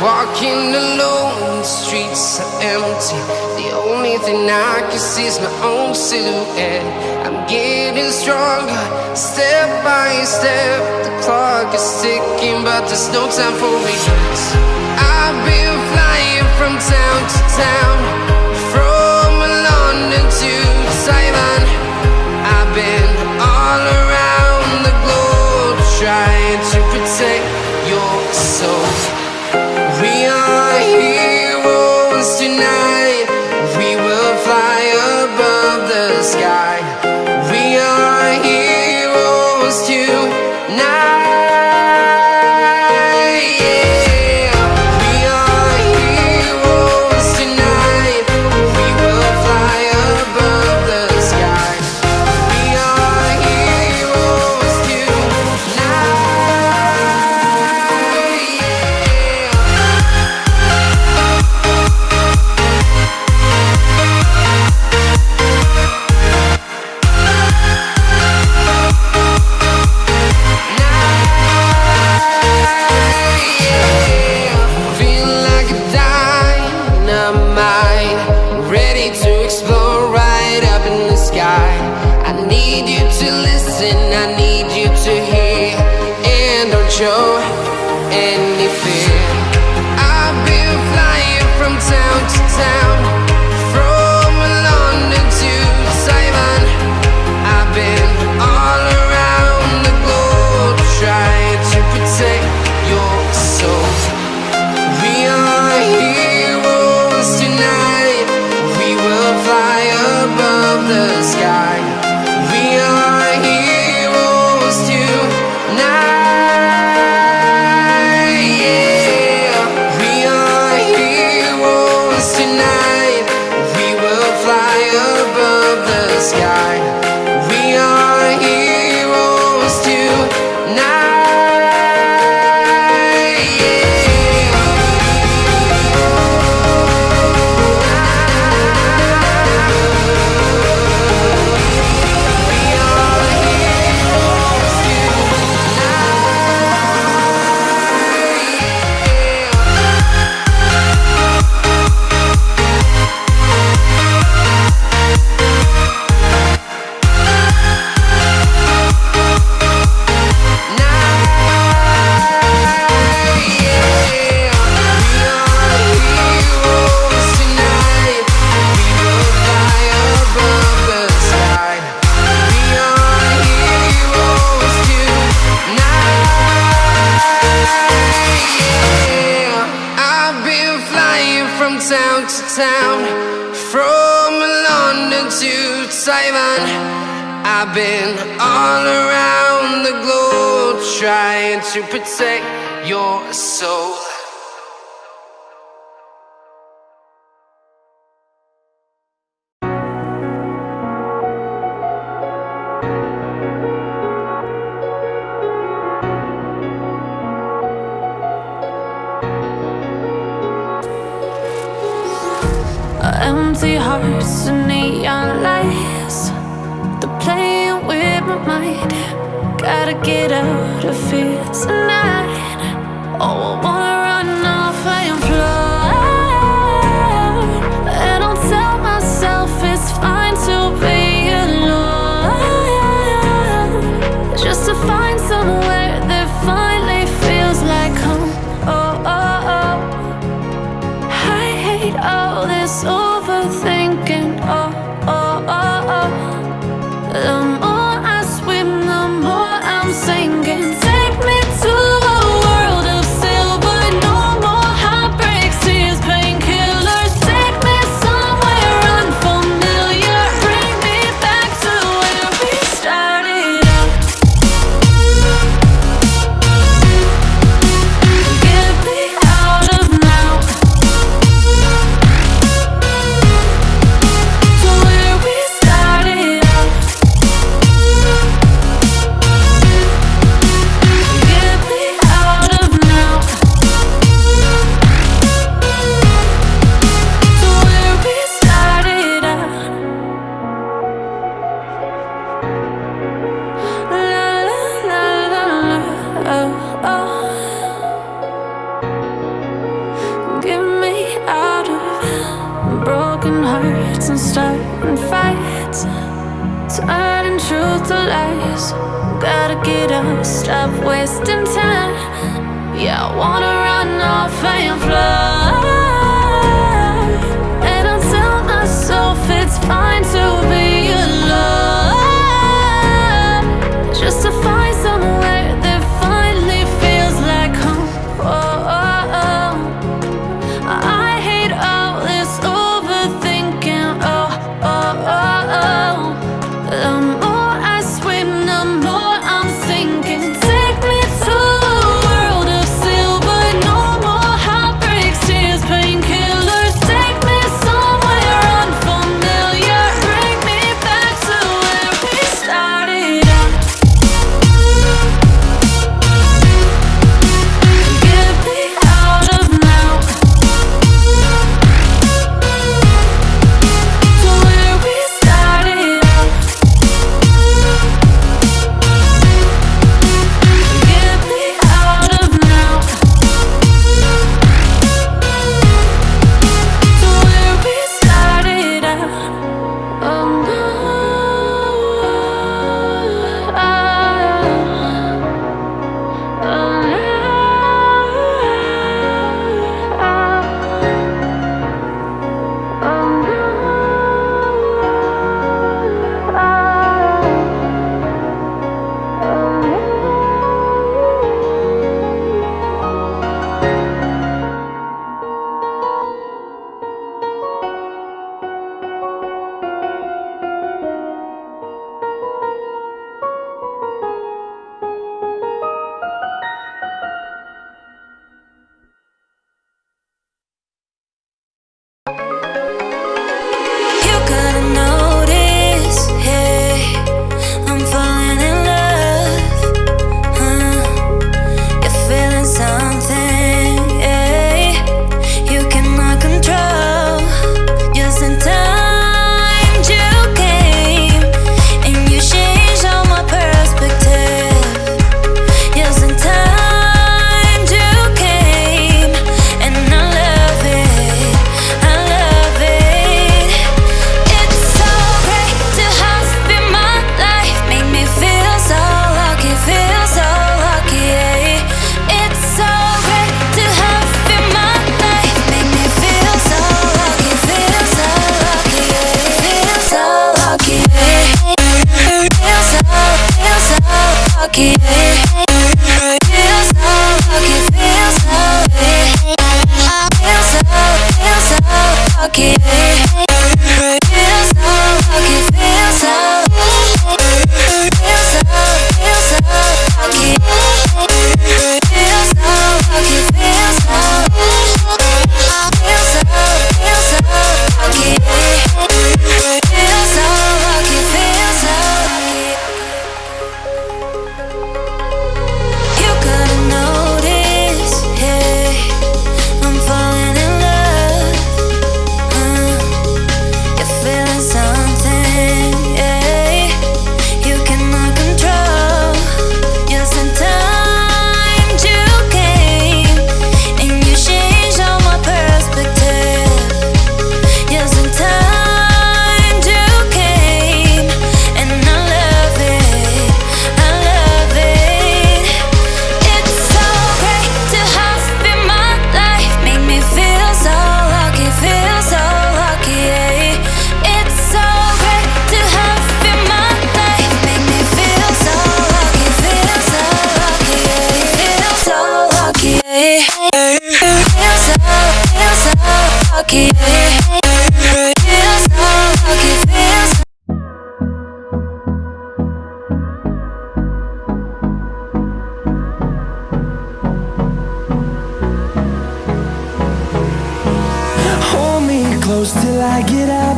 Walking alone, the streets are empty. The only thing I can see is my own silhouette. I'm getting stronger, step by step. The clock is ticking, but there's no time for me. I've been flying from town to town, from London to Taiwan. I've been all around the globe, trying to protect your soul. We are heroes tonight. We will fly above the sky. We are heroes tonight. Yeah. We are heroes tonight. We will fly above the sky. We are heroes tonight. Show any fear. I've been flying from town to town, from London to Taiwan. I've been all around the globe, trying to protect your soul. We are heroes tonight. We will fly above the sky. We are heroes tonight. Sky. We are heroes tonight. Yeah. We are heroes town to town, from London to Taiwan. I've been all around the globe, trying to protect your soul. Empty hearts and neon lights, they're playing with my mind. Gotta get out of here tonight. Oh, I wanna run off and fly, and I'll tell myself it's fine to be alone, just to find somewhere that finally feels like home. Oh, oh, oh. I hate all this overthinking, oh, oh, oh, oh. The more I swim, the more I'm sinking. Take me to a world of silver and starting fights, turning truth to lies. Gotta get up, stop wasting time. Yeah, I wanna run off and fly. And I'll tell myself it's fine to be alone, just to find somewhere that finally feels like home. Oh, oh, oh. I hate all this overthinking. Oh, oh, oh, oh. The more I swim, the more I'm sinking. Take me to a world of silver. No more heartbreaks, tears, painkillers. Take me somewhere unfamiliar. Bring me back to where we started out. Get me out of now, to where we started out. Get me out of now, to where we started out. Oh no, you gotta notice, hey, I'm falling in love. You're feeling something, hey, you cannot control. Just in time you came, and you changed all my perspective. Just in time you came, and I love it, I love it. It's so great to have you in my life, make me feel so lucky, yeah. It's so great to have you in my life, make me feel so lucky, yeah. Feel so lucky, yeah. Feel so lucky, yeah. Feel so lucky, feel so, yeah. Feel so lucky, yeah. Feel so lucky, feel so, feel so lucky, feel so lucky, feel so, feel so lucky, feel so lucky, feel so lucky. You gotta notice, hey, I'm falling in love. You're feeling something, hey, you cannot control. Just in time you came, and you changed all my perspective. Just in time you came, and I love it, I love it. It's so great to have you in my life, make me feel so lucky, yeah. It's so great to have you in my life, make me feel so lucky, yeah. Feel so lucky, yeah. Feel so lucky, yeah. Feel so lucky, feel so. Hold me close till I get up.